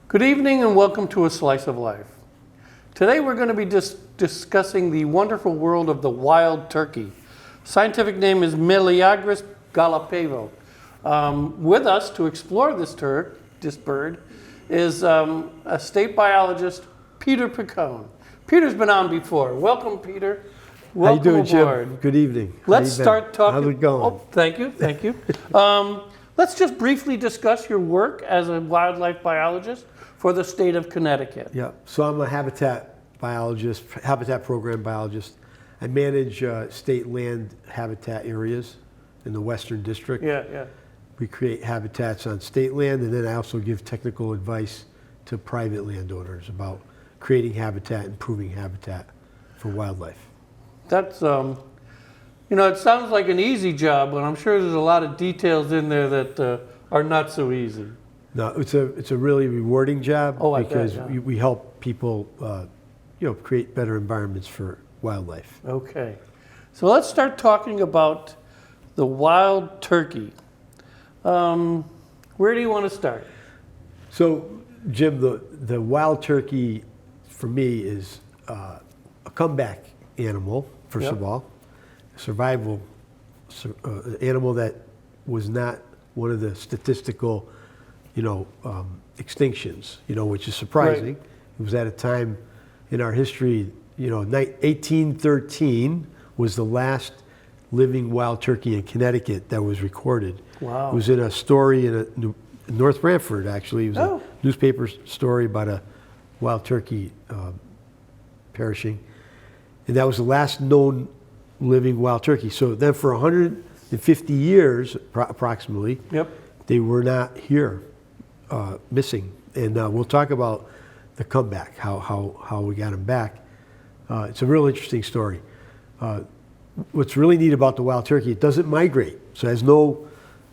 Good evening and welcome to A Slice of Life. Today we're going to be discussing the wonderful world of the wild turkey. Scientific name is Meleagris gallopavo. With us to explore this bird is a state biologist, Peter Picone. Peter's been on before. Welcome, Peter. Welcome How you doing, aboard. Jim? Good evening. Let's start talking. How's it going? Oh, thank you. Let's just briefly discuss your work as a wildlife biologist for the state of Connecticut. Yeah, so I'm a habitat biologist, habitat program biologist. I manage state land habitat areas in the Western District. Yeah. We create habitats on state land, and then I also give technical advice to private landowners about creating habitat, improving habitat for wildlife. That's, it sounds like an easy job, but I'm sure there's a lot of details in there that are not so easy. No, it's a really rewarding job because bet, yeah. we help people, create better environments for wildlife. Okay, so let's start talking about the wild turkey. Where do you want to start? So, Jim, the wild turkey for me is a comeback animal, first of all, survival animal that was not one of the statistical extinctions, which is surprising. Right. It was at a time in our history, 1813 was the last living wild turkey in Connecticut that was recorded. Wow. It was in a story in North Branford, actually. It was a newspaper story about a wild turkey perishing. And that was the last known living wild turkey. So then for 150 years, approximately, they were not here. Missing, and we'll talk about the comeback, how we got them back. It's a real interesting story. What's really neat about the wild turkey, it doesn't migrate, so it has no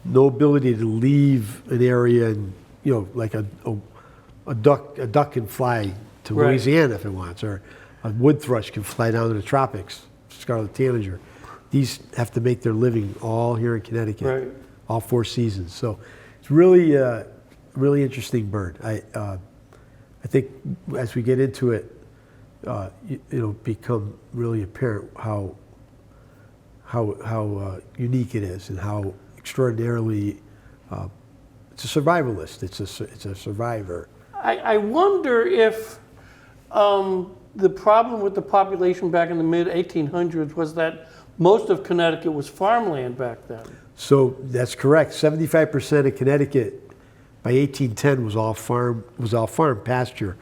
ability to leave an area, and like a duck can fly to Louisiana if it wants, or a wood thrush can fly down to the tropics, scarlet tanager. These have to make their living all here in Connecticut, all 4 seasons. So it's really interesting bird. I think as we get into it, it'll become really apparent how unique it is and how extraordinarily it's a survivalist. It's a survivor. I wonder if the problem with the population back in the mid-1800s was that most of Connecticut was farmland back then. So that's correct. 75% of Connecticut by 1810 was all farm pasture.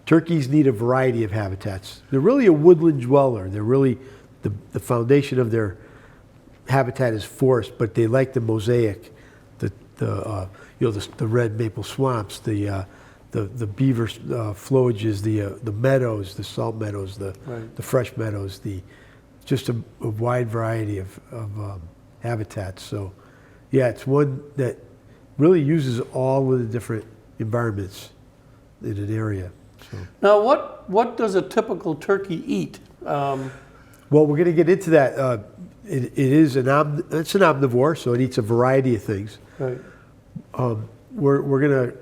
Turkeys need a variety of habitats. They're really a woodland dweller. They're really the foundation of their habitat is forest, but they like the mosaic, the red maple swamps, the beaver flowages, the meadows, the salt meadows, the fresh meadows, just a wide variety of habitats. So, yeah, it's one that really uses all of the different environments in an area. So. Now, what does a typical turkey eat? Well, we're going to get into that. It's an omnivore, so it eats a variety of things. Right. We're going to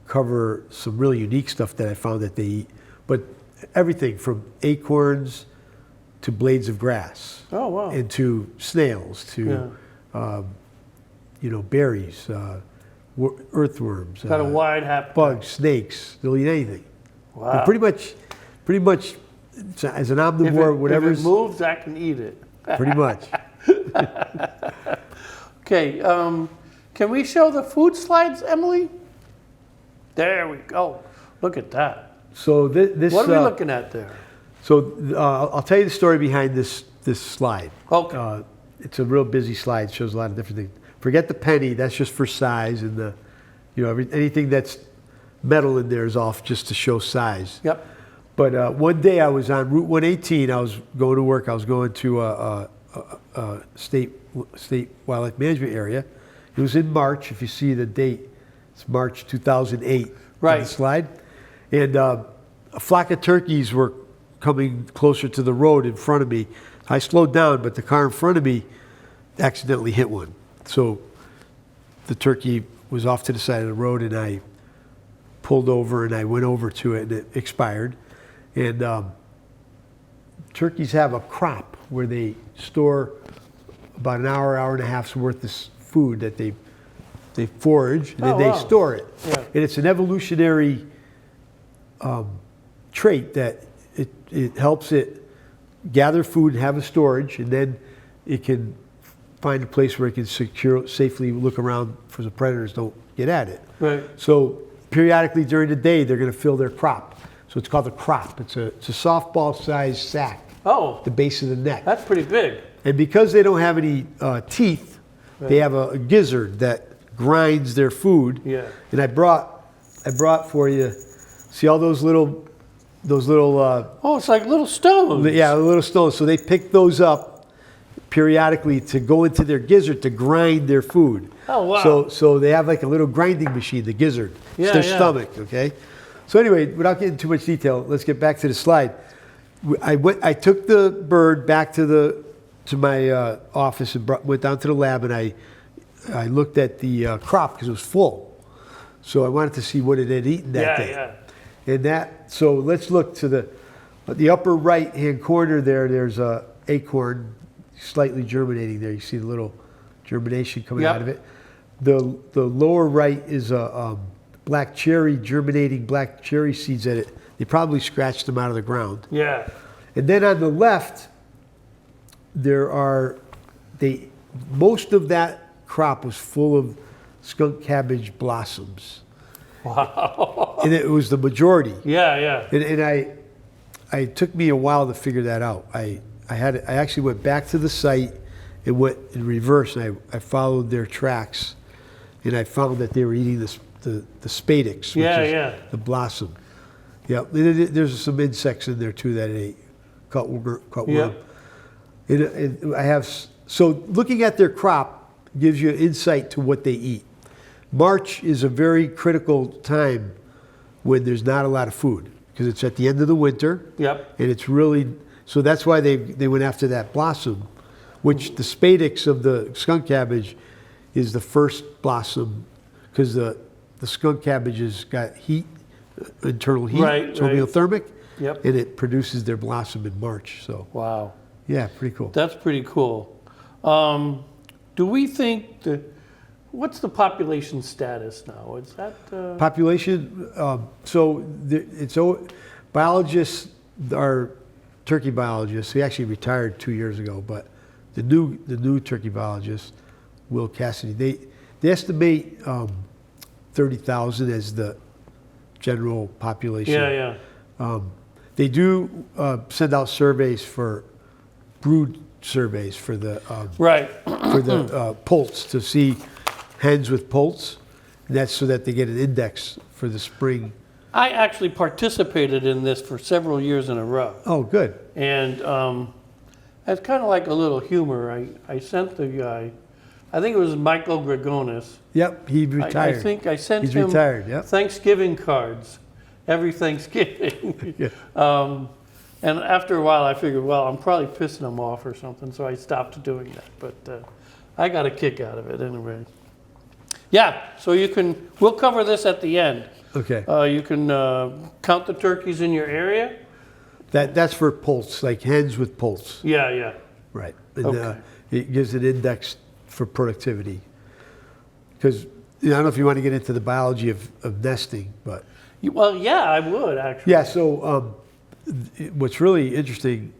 cover some really unique stuff that I found that they eat, but everything from acorns to blades of grass. Oh, wow. And to snails, to berries, earthworms, got a wide habitat. bugs, snakes. They'll eat anything. Wow. And pretty much, as an omnivore, whatever if it moves, I can eat it. Pretty much. Okay, can we show the food slides, Emily? There we go. Look at that. So this. What are we looking at there? So I'll tell you the story behind this slide. Okay. It's a real busy slide. Shows a lot of different things. Forget the penny. That's just for size, and anything that's metal in there is off just to show size. Yep. But one day I was on Route 118. I was going to work. I was going to a state wildlife management area. It was in March. If you see the date, it's March 2008. Right. On the slide. And a flock of turkeys were coming closer to the road in front of me. I slowed down, but the car in front of me accidentally hit one. So the turkey was off to the side of the road, and I pulled over and I went over to it and it expired. And turkeys have a crop where they store about an hour, hour and a half's worth of food that they forage and then Oh, they wow. store it. Yeah. And it's an evolutionary trait that it helps it gather food and have a storage, and then it can find a place where it can safely look around for the predators don't get at it. Right. So periodically during the day, they're going to fill their crop. So it's called a crop. It's a softball-sized sack Oh, at the base of the neck. that's pretty big. And because they don't have any teeth, they have a gizzard that grinds their food. Yeah. And I brought for you. See all those little Oh, it's like little stones. yeah, little stones. So they pick those up periodically to go into their gizzard to grind their food. Oh, wow. So they have like a little grinding machine, the gizzard. Yeah, It's their yeah. stomach, okay? So anyway, without getting too much detail, let's get back to the slide. I took the bird back to my office and went down to the lab, and I looked at the crop because it was full. So I wanted to see what it had eaten that day. Yeah. And so let's look to the upper right-hand corner there. There's a acorn slightly germinating there. You see the little germination coming Yep. out of it. The lower right is a black cherry, germinating black cherry seeds in it. They probably scratched them out of the ground. Yeah. And then on the left, most of that crop was full of skunk cabbage blossoms. Wow. And it was the majority. Yeah. And it took me a while to figure that out. I actually went back to the site and went in reverse, and I followed their tracks, and I found that they were eating the spadix, which is the blossom. Yeah, there's some insects in there too that it ate, cutworm. Yep. And so looking at their crop gives you insight to what they eat. March is a very critical time when there's not a lot of food because it's at the end of the winter. Yep. And it's really, so that's why they went after that blossom, which the spadix of the skunk cabbage is the first blossom because the skunk cabbage has got heat, internal heat, Right, it's right. homeothermic, Yep. and it produces their blossom in March. So Wow. yeah, pretty cool. That's pretty cool. Do we think what's the population status now? Is that Population, biologists are turkey biologists. He actually retired 2 years ago, but the new turkey biologist, Will Cassidy, they estimate 30,000 as the general population. Yeah. They do send out surveys for brood surveys for the Right. poults to see hens with poults. And that's so that they get an index for the spring. I actually participated in this for several years in a row. Oh, good. And it's kind of like a little humor. I sent the guy, I think it was Michael Gregonis. Yep, he retired. I think I sent He's him retired, yep. Thanksgiving cards every Thanksgiving. Yeah. And after a while, I figured, well, I'm probably pissing him off or something, so I stopped doing that. But I got a kick out of it anyway. Yeah, so we'll cover this at the end. Okay. You can count the turkeys in your area. That's for poults, like hens with poults. Yeah. Right. And Okay. it gives an index for productivity. Because I don't know if you want to get into the biology of nesting, but Well, yeah, I would actually. yeah. So what's really interesting,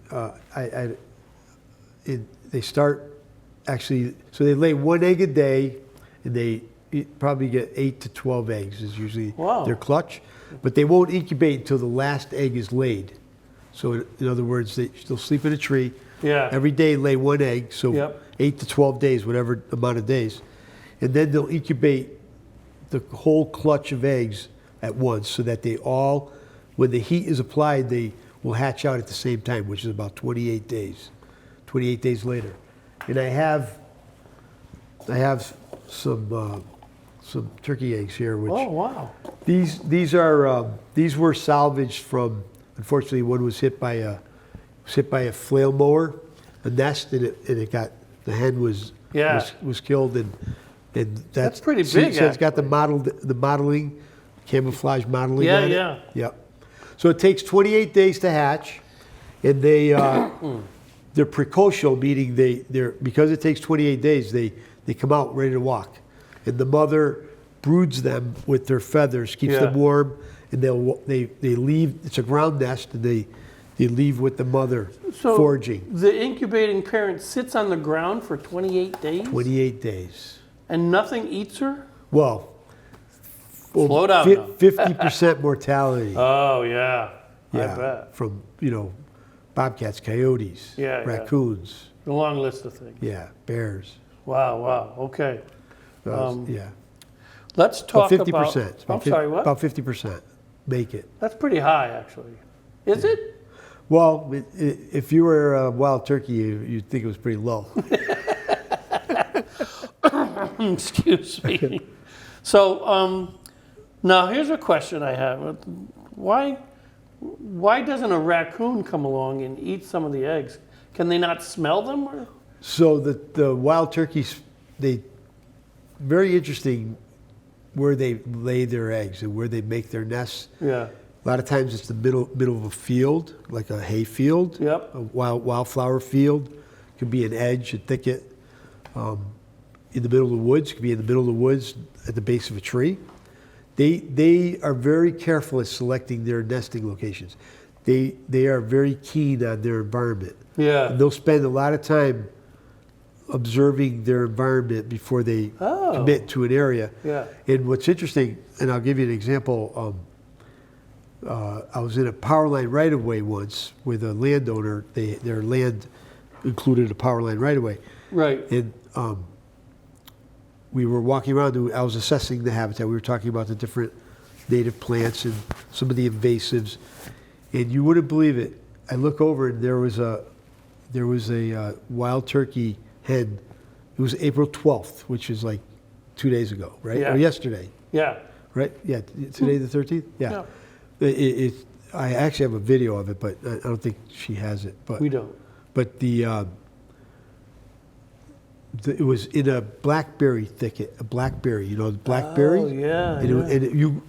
they start actually. So they lay one egg a day, and they probably get 8 to 12 eggs is usually Wow. their clutch, but they won't incubate until the last egg is laid. So in other words, they'll sleep in a tree. Yeah. Every day lay one egg, so Yep. 8 to 12 days, whatever amount of days. And then they'll incubate the whole clutch of eggs at once so that they all, when the heat is applied, they will hatch out at the same time, which is about 28 days. 28 days later. And I have some turkey eggs here, which Oh, wow. these were salvaged from. Unfortunately, one was hit by a flail mower, a nest, and the hen was killed, and That's pretty big, So it's got the modeling camouflage modeling Yeah, on it. yeah. Yep. So it takes 28 days to hatch, and they're precocial, meaning they're because it takes 28 days, they come out ready to walk, and the mother broods them with their feathers, keeps Yeah. them warm, and they leave. It's a ground nest, and they leave with the mother So foraging. the incubating parent sits on the ground for 28 days 28 days. and nothing eats her? Well, Slow down now. 50% mortality. Oh, yeah. I Yeah, bet. from bobcats, coyotes, Yeah, yeah. raccoons, A long list of things. yeah, bears. Wow, wow. Okay. Yeah, Let's about talk 50%. about. I'm sorry, what? About 50% make it. That's pretty high, actually. Is it? Well, if you were a wild turkey, you'd think it was pretty low. Excuse me. So now here's a question I have. Why doesn't a raccoon come along and eat some of the eggs? Can they not smell them? Or? So the wild turkeys, very interesting where they lay their eggs and where they make their nests. Yeah. A lot of times it's the middle of a field, like a hay field, Yep. a wildflower field. Could be an edge, a thicket. In the middle of the woods, could be in the middle of the woods at the base of a tree. They are very careful at selecting their nesting locations. They are very keen on their environment. Yeah. And they'll spend a lot of time observing their environment before they Oh. commit to an area. Yeah. And what's interesting, and I'll give you an example. I was in a power line right of way once with a landowner. Their land included a power line right of way. Right. And we were walking around. I was assessing the habitat. We were talking about the different native plants and some of the invasives. And you wouldn't believe it. I look over and there was a wild turkey hen. It was April 12th, which is like 2 days ago, right? Yeah. Or yesterday, Yeah. right? Yeah. Today the 13th. Yeah. Yeah. I actually have a video of it, but I don't think she has it. But We don't. But it was in a blackberry thicket, a blackberry, the blackberry. Oh, yeah. And,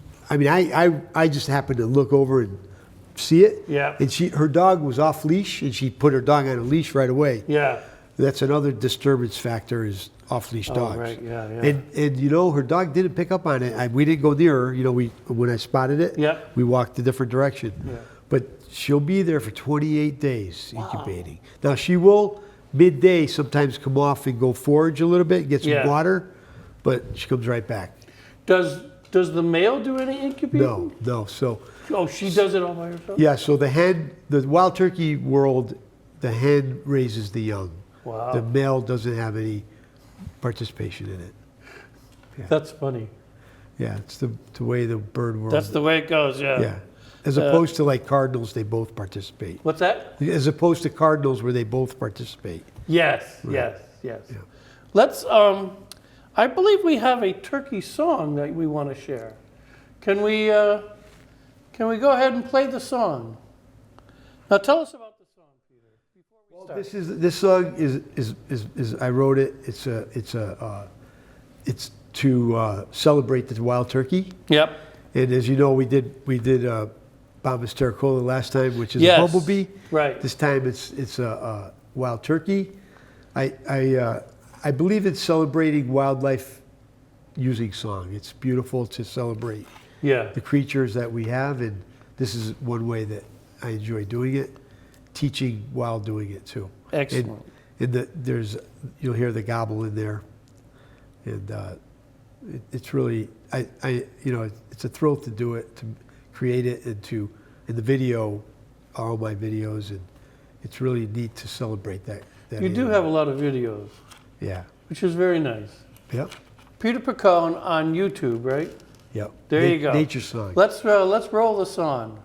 yeah. I just happened to look over and see it. Yeah. And her dog was off leash, and she put her dog on a leash right away. Yeah. That's another disturbance factor is off leash Oh, dogs. right. Yeah. Yeah. And her dog didn't pick up on it. We didn't go near her. When I spotted it, Yeah. we walked a different direction. Yeah. But she'll be there for 28 days incubating. Now she will midday sometimes come off and go forage a little bit, get some Yeah. water, but she comes right back. Does the male do any incubating? No. So Oh, she does it all by herself? yeah, so the wild turkey world, the hen raises the young. Wow. The male doesn't have any participation in it. That's funny. Yeah, it's the way the bird world. That's the way it goes, yeah. Yeah. As opposed to like cardinals, they both participate. What's that? As opposed to cardinals where they both participate. Yes, yes. Let's, I believe we have a turkey song that we want to share. Can we go ahead and play the song? Now tell us about the song, Peter, before we start. This song is I wrote it. It's to celebrate the wild turkey. Yep. And as you know, we did Bombus terricola last time, which is Yes, a bumblebee. right. This time it's a wild turkey. I believe it's celebrating wildlife using song. It's beautiful to celebrate Yeah. the creatures that we have, and this is one way that I enjoy doing it. Teaching while doing it too. Excellent. And you'll hear the gobble in there, and it's really it's a thrill to do it, to create it, and in the video, all my videos, and it's really neat to celebrate that. You do have a lot of videos, Yeah. which is very nice. Yep. Peter Picone on YouTube, right? Yep. There you go. Nature song. Let's roll the song.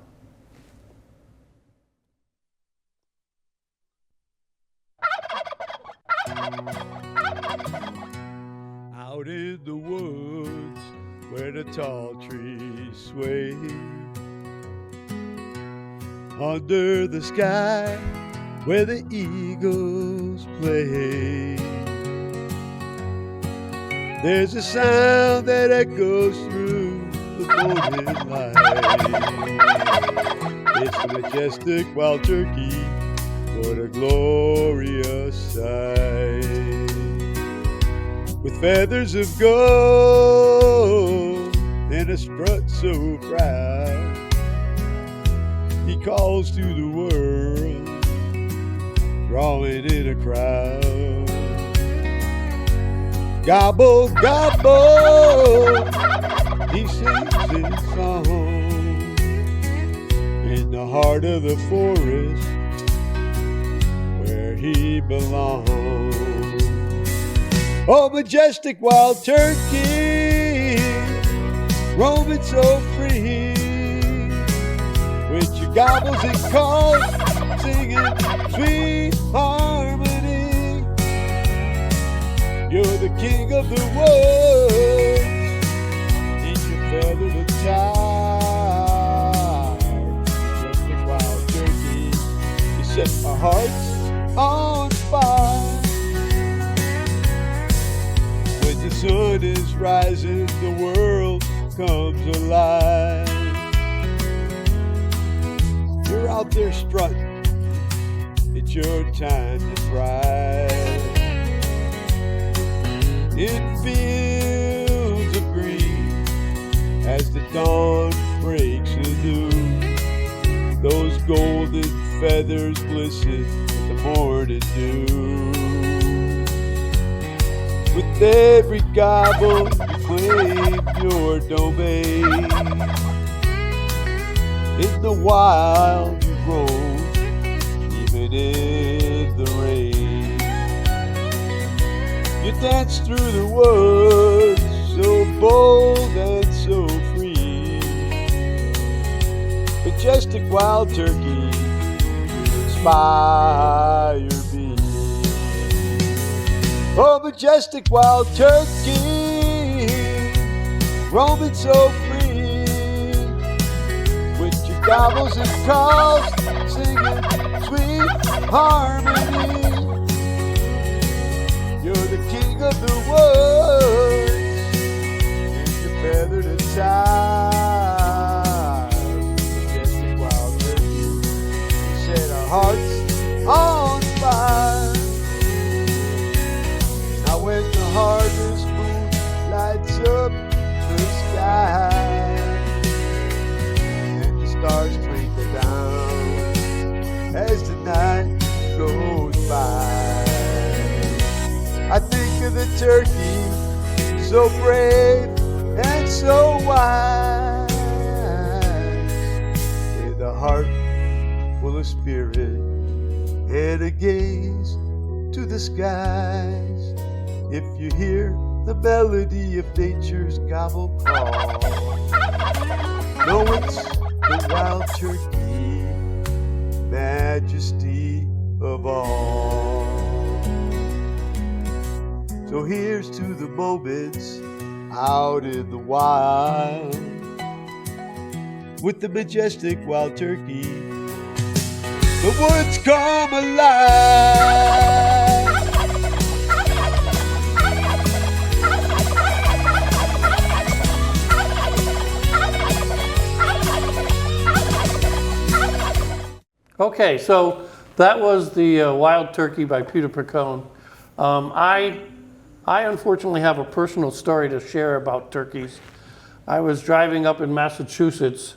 Out in the woods where the tall trees sway, under the sky where the eagles play, there's a sound that echoes through the morning light. It's the majestic wild turkey, what a glorious sight. With feathers of gold and a strut so proud, he calls to the world, drawing in a crowd. Gobble, gobble, he sings his song in the heart of the forest where he belongs. Oh, majestic wild turkey, roaming so free, with your gobbles and calls, singing sweet harmony. You're the king of the woods, in your feathered attire. Majestic wild turkey, you set our hearts on fire. When the sun is rising, the world comes alive. You're out there strutting, it's your time to thrive. In fields of green, as the dawn breaks anew, those golden feathers glisten with the morning dew. With every gobble, you claim your domain. In the wild you roam, even in the rain. You dance through the woods, so bold and so free. Majestic wild turkey, you inspire me. Oh, majestic wild turkey, roaming so free, with your gobbles and calls, singing sweet harmony. You're the king of the woods, in your feathered attire. Majestic wild turkey, set our hearts on fire. Now when the harvest moon lights up the sky, and the stars twinkle down as the night goes by, I think of the turkey, so brave and so wise, with a heart full of spirit and a gaze to the skies. If you hear the melody of nature's gobble call, know it's the wild turkey, majesty of all. So here's to the moments out in the wild, with the majestic wild turkey, the woods come alive. Okay, so that was the Wild Turkey by Peter Percone. I unfortunately have a personal story to share about turkeys. I was driving up in Massachusetts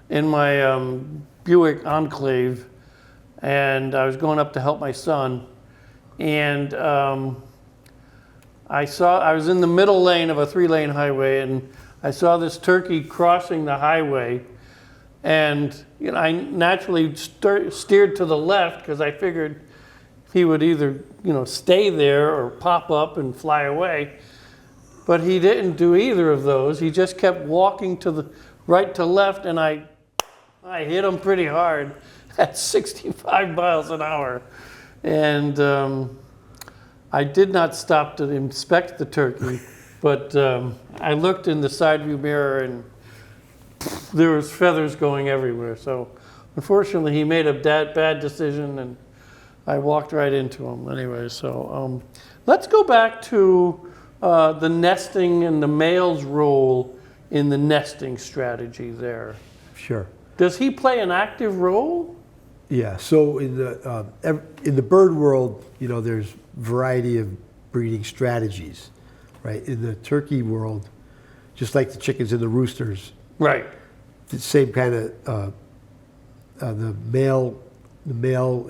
in my Buick Enclave, and I was going up to help my son, and I was in the middle lane of a 3-lane highway, and I saw this turkey crossing the highway, and I naturally steered to the left because I figured he would either stay there or pop up and fly away. But he didn't do either of those. He just kept walking to the right to left, and I hit him pretty hard at 65 miles an hour. And I did not stop to inspect the turkey, but I looked in the side view mirror, and there was feathers going everywhere. So unfortunately, he made a bad decision, and I walked right into him anyway. So let's go back to the nesting and the male's role in the nesting strategy there. Sure. Does he play an active role? Yeah. So in the bird world, there's variety of breeding strategies, right? In the turkey world, just like the chickens and the roosters, Right. the same kind of the male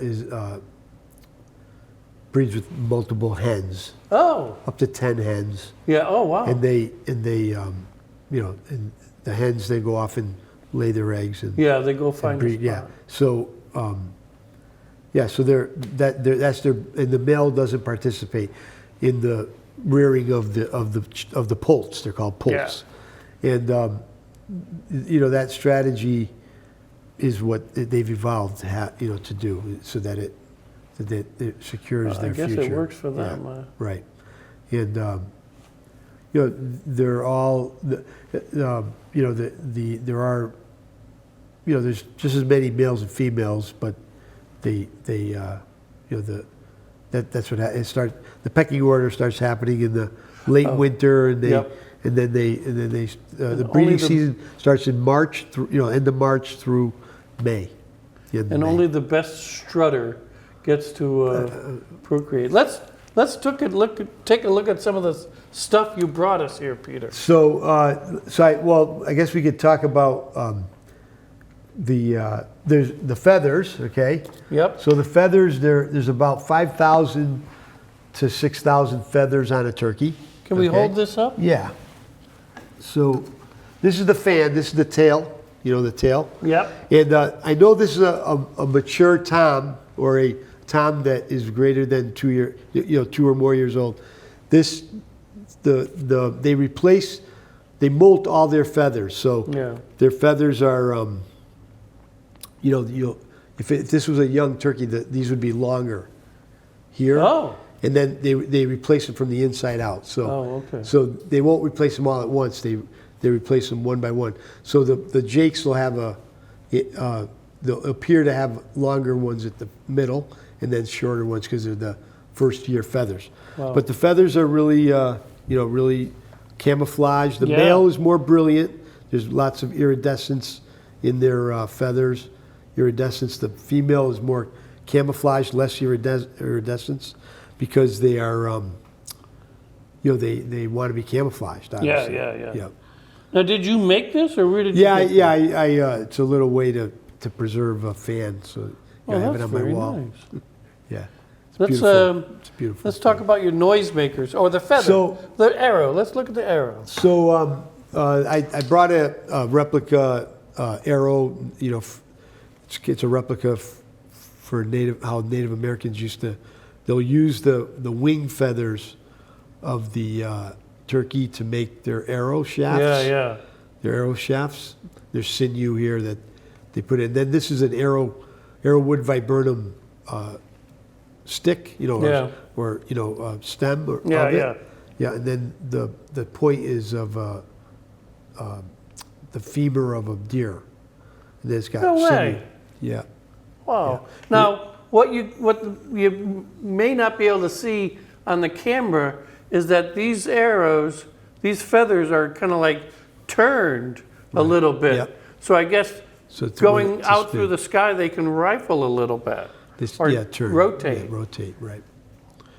is breeds with multiple hens, Oh, up to 10 hens, yeah. Oh, wow. and they and the hens they go off and lay their eggs and Yeah, they go find a breed. spot. Yeah. So so that's their, and the male doesn't participate in the rearing of the poults. They're called poults, and that strategy is what they've evolved to do, so that it secures I their guess future. it works for Yeah, them. right, and they're all there are there's just as many males and females, but that's what it starts. The pecking order starts happening in the late winter, and Yep. the only breeding the- season starts in March through end of March through May. The end of And May. only the best strutter gets to procreate. Let's take a look at some of the stuff you brought us here, Peter. So I guess we could talk about there's the feathers, okay? Yep. So the feathers, there's about 5,000 to 6,000 feathers on a turkey. Can we okay? hold this up? Yeah. So this is the fan, this is the tail, the tail. Yep. And I know this is a mature tom, or a tom that is greater than 2 or more years old. This, they molt all their feathers. So Yeah. their feathers are, if this was a young turkey, these would be longer here. Oh. And then they replace them from the inside out. So, Oh, okay. So they won't replace them all at once. They replace them one by one. So the jakes will have they'll appear to have longer ones at the middle, and then shorter ones because they're the first year feathers. Wow. But the feathers are really really camouflaged. The Yeah. male is more brilliant. There's lots of iridescence in their feathers. Iridescence. The female is more camouflaged, less iridescence, because they are, they want to be camouflaged. Obviously. Yeah. Now, did you make this, or where did you Yeah, get yeah. this? It's a little way to preserve a fan, so Oh, I have it that's on my very wall. nice. Yeah, it's Let's beautiful. It's beautiful. let's talk about your noise-makers, or the feather, So- the arrow. Let's look at the arrow. So I brought a replica arrow. It's a replica for how Native Americans used to. They'll use the wing feathers of the turkey to make their arrow shafts. Yeah. Their arrow shafts. There's sinew here that they put in. Then this is an arrowwood viburnum stick, Yeah. or stem of Yeah, it. yeah. Yeah, and then the point is of the femur of a deer. And then it's got No sinew. way. Yeah. Wow. Now, what you may not be able to see on the camera is that these arrows, these feathers are kind of like turned a little bit. Yep. So I guess So it's going to out spin. through the sky, they can rifle a little bit. Or turn. rotate. Yeah, rotate, right.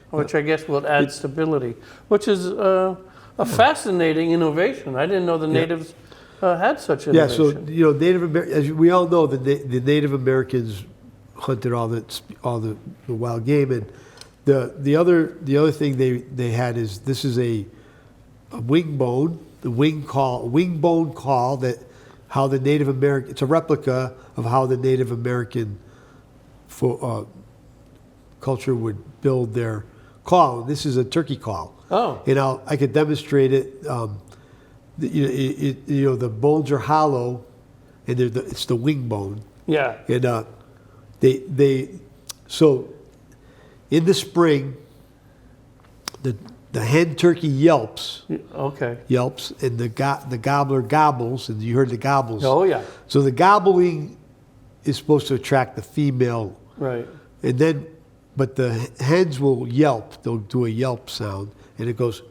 Which I guess will add stability, which is a fascinating innovation. I didn't know the natives had such Yeah, innovation. so as we all know, the Native Americans hunted all the wild game, and the other thing they had is this is a wing bone, the wing bone call that how the Native American, it's a replica of how the Native American culture would build their call. This is a turkey call. Oh. And I could demonstrate it. The bones are hollow, and it's the wing bone. Yeah. And so in the spring, the hen turkey yelps, Okay. and the gobbler gobbles, and you heard the gobbles. Oh, yeah. So the gobbling is supposed to attract the female, Right. and then, but the hens will yelp. They'll do a yelp sound, and it goes.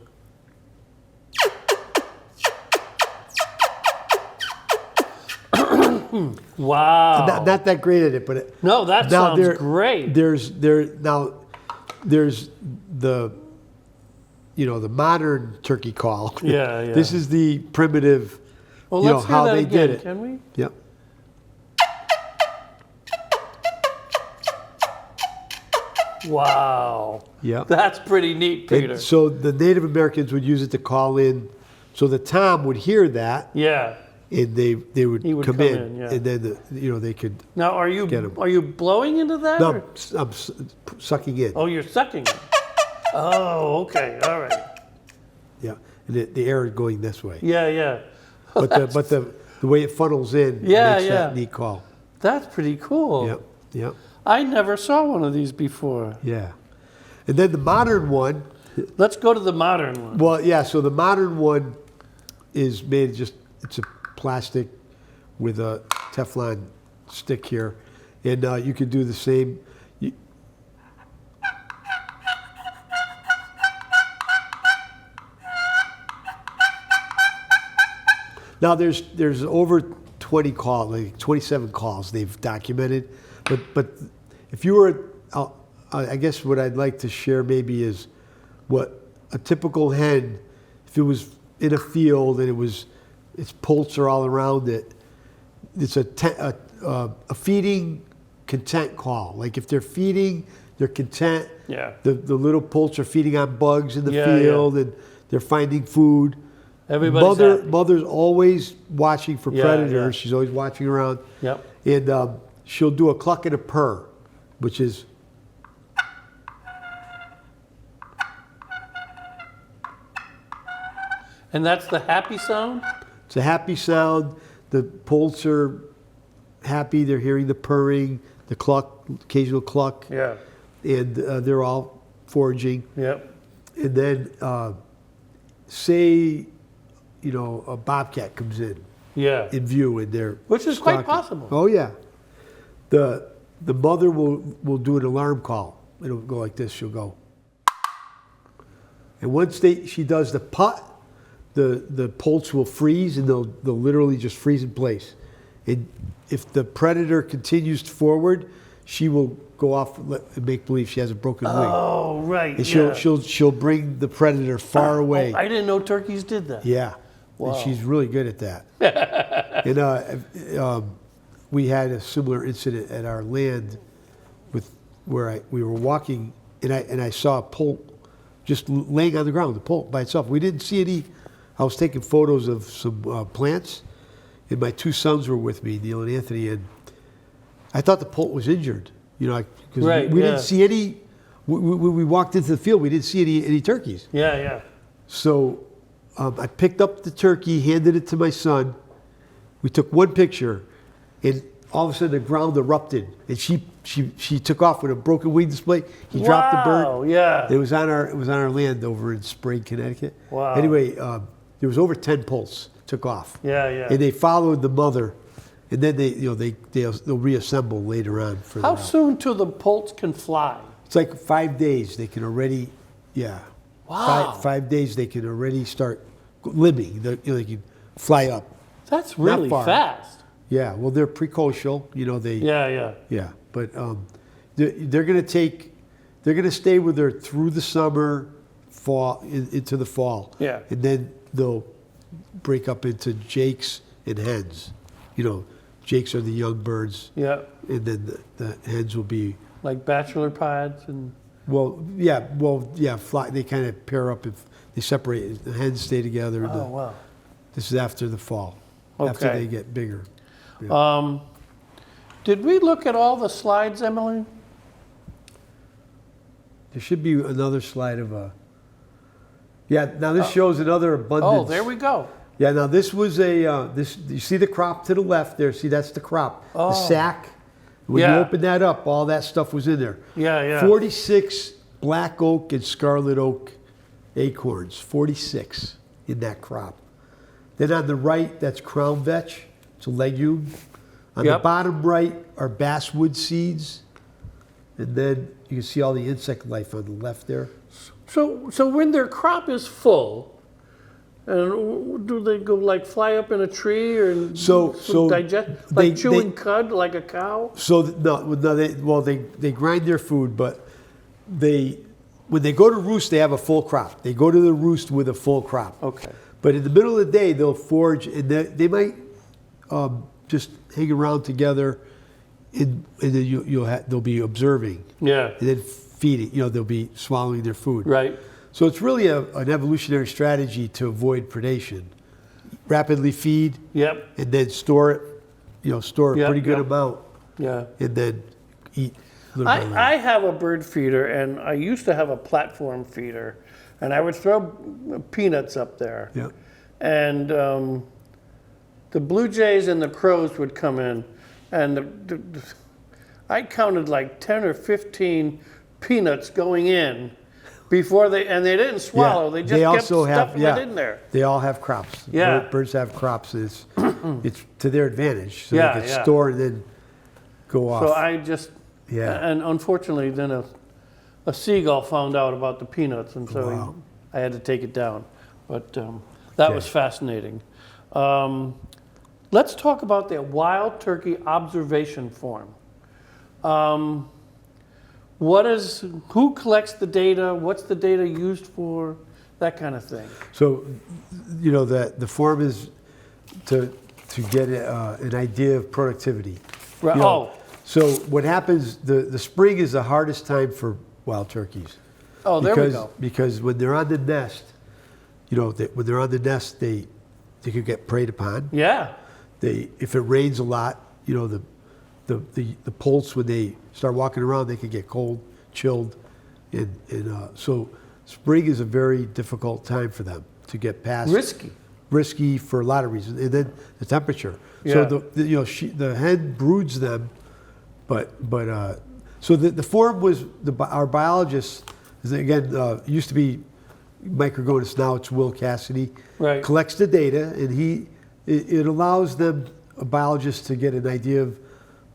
Wow. Not that great at it, but No, that now sounds great. There's the the modern turkey call. Yeah, yeah. This is the primitive. Well, you know let's hear how that they again, did it. can we? Yep. Wow. Yeah. That's pretty neat, Peter. And so the Native Americans would use it to call in. So the tom would hear that, Yeah. and they would, He would come come in, in, yeah. and then they could. Now, are Get 'em. you blowing into that? No, or- I'm sucking in. Oh, you're sucking it. Oh, okay. All right. Yeah, and the air is going this way. Yeah, yeah. But the way it funnels in Yeah, makes that yeah. neat call. That's pretty cool. Yep, yep, I never saw one of these before. yeah. And then the modern one, Let's go to the modern one. well, yeah. So the modern one is made it's a plastic with a Teflon stick here, and you can do the same. Now there's over 20 calls, like 27 calls they've documented, but if you were, I guess what I'd like to share maybe is what a typical hen, if it was in a field and its poults are all around it, it's a feeding content call. Like if they're feeding, they're content. Yeah. The little poults are feeding on bugs in the Yeah, field and they're finding food. Everybody's happy. Mother's always watching for Yeah, predators. yeah. She's always watching around. Yep. And she'll do a cluck and a purr, which is And that's the happy sound? it's a happy sound. The poults are happy. They're hearing the purring, the cluck, occasional cluck, Yeah. and they're all foraging. Yep. And then say, a bobcat comes in Yeah. view and they're Which is quite stalking. possible. Oh yeah. The mother will do an alarm call. It'll go like this. She'll go. And once she does the putt, the poults will freeze and they'll literally just freeze in place. And if the predator continues forward, she will go off and make believe she has a broken wing. Oh, right. And yeah. she'll bring the predator far away. Oh, I didn't know turkeys did that. Yeah, Wow. and she's really good at that. And we had a similar incident at our land where we were walking, and I saw a poult just laying on the ground, the poult by itself. We didn't see any. I was taking photos of some plants, and my two sons were with me, Neil and Anthony, and I thought the poult was injured. Because Right, we yeah. didn't see any. When we walked into the field, we didn't see any turkeys. Yeah, yeah. So I picked up the turkey, handed it to my son. We took one picture, and all of a sudden the ground erupted, and she took off with a broken wing display. He dropped the bird. Wow, yeah. It was on our land over in Sprague, Connecticut. Wow. Anyway, there was over 10 poults took off. Yeah, yeah. And they followed the mother, and then they'll reassemble later on. How soon till the poults can fly? It's like 5 days. They can already, yeah. Wow. 5 days they can already start living. They can fly up. That's really far. fast. Yeah. Well, they're precocial. They. Yeah, yeah. Yeah. But they're going to stay with her through the summer, fall into the fall. Yeah. And then they'll break up into jakes and hens. Jakes are the young birds, Yeah. and then the hens will be. Like bachelor pods and Fly. They kind of pair up if they separate. The hens stay together. oh wow. This is after the fall, after Okay. they get bigger. Did we look at all the slides, Emily? There should be another slide of a. Yeah. Now this shows another abundance. Oh, there we go. Yeah. Now this was this. You see the crop to the left there. See that's the crop. Oh. The sack. When Yeah. you open that up, all that stuff was in there. Yeah, yeah. 46 black oak and scarlet oak acorns. 46 in that crop. Then on the right, that's crown vetch. It's a legume. On the Yep. bottom right are basswood seeds. And then you can see all the insect life on the left there. So when their crop is full, And do they go like fly up in a tree or So digest like chewing cud like a cow? So they grind their food, but when they go to roost, they have a full crop. They go to the roost with a full crop. Okay. But in the middle of the day, they'll forage, and they might just hang around together, and then they'll be observing. Yeah. And then feeding. They'll be swallowing their food. Right. So it's really an evolutionary strategy to avoid predation. Rapidly feed. Yep. And then store it. Store a Yep, pretty good yep. amount. Yeah. And then eat. Little by little. I have a bird feeder, and I used to have a platform feeder, and I would throw peanuts up there. Yeah. And the blue jays and the crows would come in, and I counted like 10 or 15 peanuts going in before they didn't swallow. Yeah. They just They kept also have- stuffing yeah. it in there. They all have crops. Yeah. Birds have crops. It's to their advantage. So Yeah, they can yeah. store and then go off. So I just, Yeah. and unfortunately, then a seagull found out about the peanuts, and so Wow. I had to take it down. But that Okay. was fascinating. Let's talk about the wild turkey observation form. Who collects the data? What's the data used for? That kind of thing. So, the form is to get an idea of productivity. Right. You know, Oh. So what happens? The spring is the hardest time for wild turkeys. Oh, there we go. Because when they're on the nest, when they're on the nest, they could get preyed upon. Yeah. If it rains a lot, the poults, when they start walking around, they can get cold, chilled, and so spring is a very difficult time for them to get past. Risky for a lot of reasons, and then the temperature. Yeah. So the hen broods them, but so the form was our biologist, again, used to be Mike Ergonis, now it's Will Cassidy. Right. Collects the data, and it allows them, biologists, to get an idea of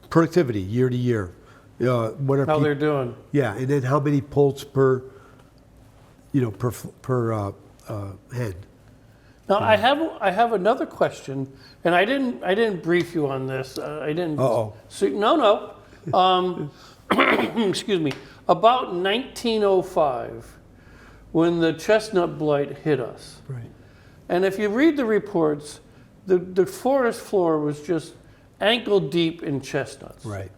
productivity year to year. What are How they're doing. Yeah, and then how many poults per hen. Now I have another question, and I didn't brief you on this. I didn't. Uh-oh. No. Excuse me. About 1905, when the chestnut blight hit us, Right. and if you read the reports, the forest floor was just ankle deep in chestnuts. Right.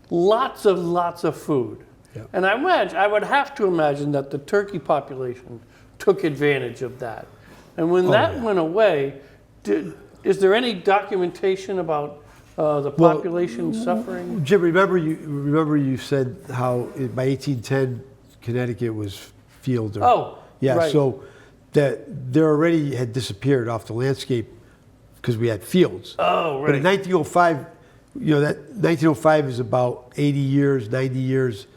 Lots of food. Yep. And I would have to imagine that the turkey population took advantage of that. And when that went away, is there any documentation about the population suffering? Jim, remember you said how by 1810 Connecticut was field. Yeah, right. so that they already had disappeared off the landscape because we had fields. Oh, right. But in 1905, that 1905 is about 80 years, 90 years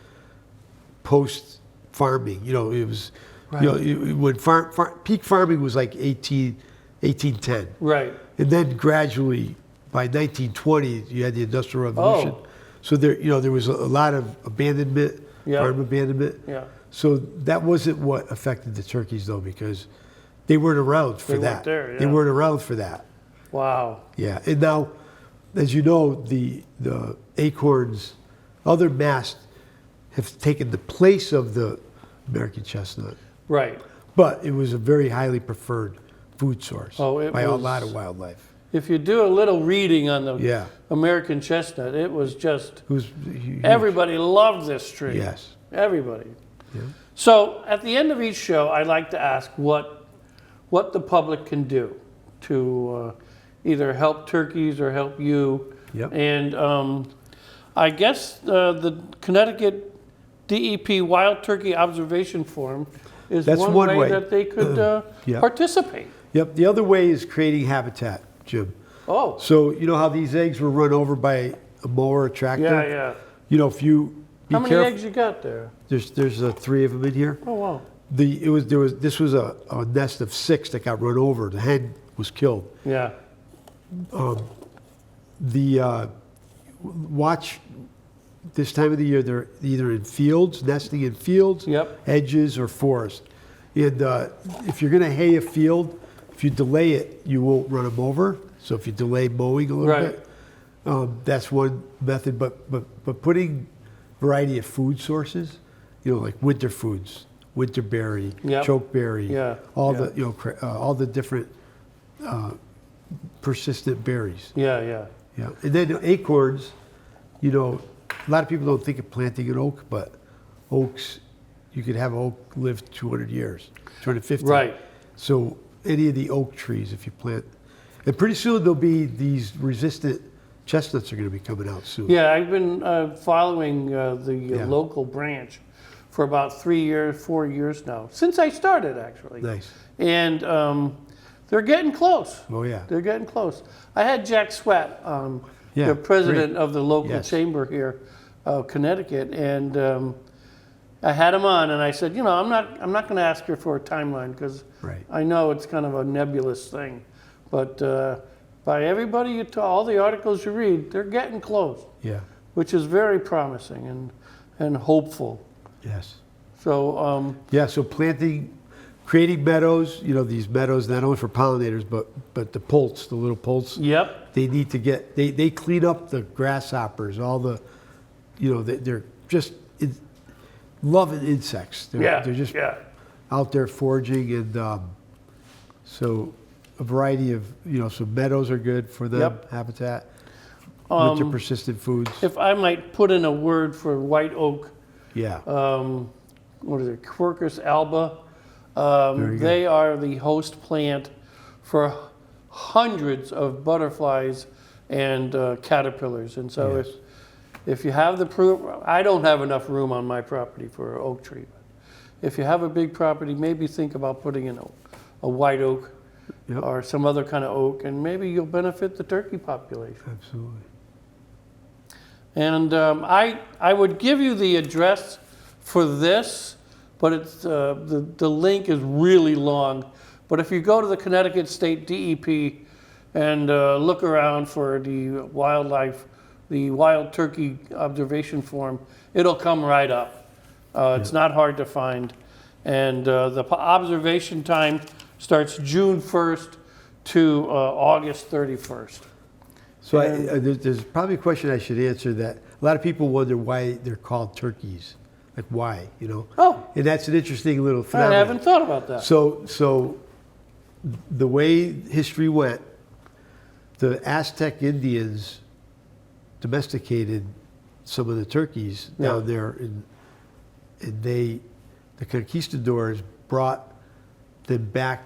post farming. It was, when peak farming was like 1810. Right. And then gradually, by 1920, you had the Industrial Revolution. Oh. So there was a lot of abandonment, Yeah. farm abandonment. Yeah. So that wasn't what affected the turkeys, though, because they weren't around for They that. weren't there, yeah. They weren't around for that. Wow. Yeah. And now, as you know, the acorns, other masts have taken the place of the American chestnut. Right. But it was a very highly preferred food source by a was- lot of wildlife. If you do a little reading on the Yeah. American chestnut, it was just It was huge. everybody loved this tree. Yes. Everybody. Yeah. So at the end of each show, I like to ask what the public can do to either help turkeys or help you. Yep. And I guess the Connecticut DEP Wild Turkey Observation Forum is That's one one way way. that they could Yep. participate. Yep. The other way is creating habitat, Jim. Oh, So you know how these eggs were run over by a mower, a tractor? yeah. If you be How many careful, eggs you got there? there's 3 of them in here. Oh, wow. This was a nest of 6 that got run over. The hen was killed. Yeah. Watch this time of the year. They're either in fields, nesting in fields, Yep. hedges, or forest. And if you're going to hay a field, if you delay it, you won't run them over. So if you delay mowing a little Right. bit, that's one method. But putting variety of food sources, like winter foods, winter berry, Yep. chokeberry, Yeah, all yeah. the all the different persistent berries. Yeah. Yeah, and then acorns, a lot of people don't think of planting an oak, but oaks, you could have oak live 200 years, 250. Right. So any of the oak trees, if you plant, and pretty soon there'll be these resistant chestnuts are going to be coming out soon. Yeah, I've been following the Yeah. local branch for about 3 years, 4 years now, since I started actually. Nice. And they're getting close. Oh yeah. They're getting close. I had Jack Sweat, Yeah, the president great. of the local Yes. chamber here, Connecticut, and I had him on, and I said, I'm not going to ask her for a timeline because Right. I know it's kind of a nebulous thing, but by everybody all the articles you read, they're getting close, Yeah. which is very promising and hopeful. Yes. So Yeah. So creating meadows. These meadows not only for pollinators, but the poults, the little poults. yep, They need to get. They clean up the grasshoppers. All the, they're just loving insects. They're just yeah. out there foraging, and so a variety of so meadows are good for them. Yep. Habitat, winter Um, persistent foods. If I might put in a word for white oak, Yeah. what is it, Quercus alba. Very good. They are the host plant for hundreds of butterflies and caterpillars. And so Yes. if you have the proof, I don't have enough room on my property for an oak tree. But if you have a big property, maybe think about putting in a white oak Yep. or some other kind of oak, and maybe you'll benefit the turkey population. Absolutely. And I would give you the address for this, but it's the link is really long. But if you go to the Connecticut State DEP and look around for the wild turkey observation form, it'll come right up. It's not hard to find. And the observation time starts June 1st to August 31st. So there's probably a question I should answer that a lot of people wonder why they're called turkeys. Like why, Oh, And that's an interesting little I phenomenon. haven't thought about that. So the way history went, the Aztec Indians domesticated some of the turkeys Yeah. down there, and the conquistadors brought them back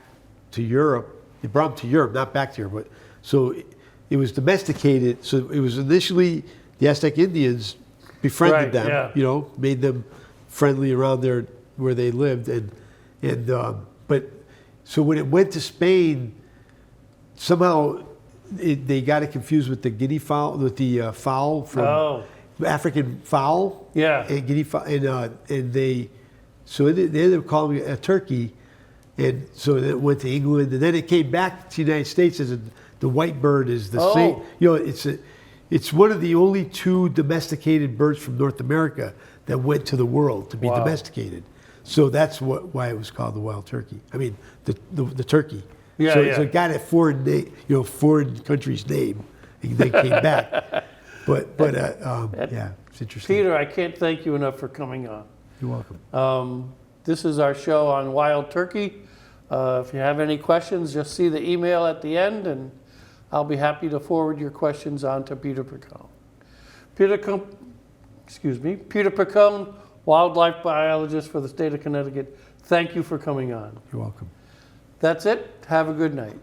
to Europe. They brought them to Europe, not back to Europe, but so it was domesticated. So it was initially the Aztec Indians befriended Right, them, yeah. made them friendly around there where they lived, but so when it went to Spain, somehow they got it confused with the guinea fowl, with the fowl from African fowl, Yeah. and guinea fowl, and they ended up calling it a turkey, and so it went to England, and then it came back to the United States as the white bird is the same. It's one of the only two domesticated birds from North America that went to the world to be Wow. domesticated. So that's why it was called the wild turkey. I mean, the turkey. Yeah, so, yeah. so it got a foreign country's name, and then came back. But yeah, it's interesting. Peter, I can't thank you enough for coming on. You're welcome. This is our show on wild turkey. If you have any questions, just see the email at the end, and I'll be happy to forward your questions on to Peter Picone. Peter Picone, wildlife biologist for the state of Connecticut. Thank you for coming on. You're welcome. That's it. Have a good night.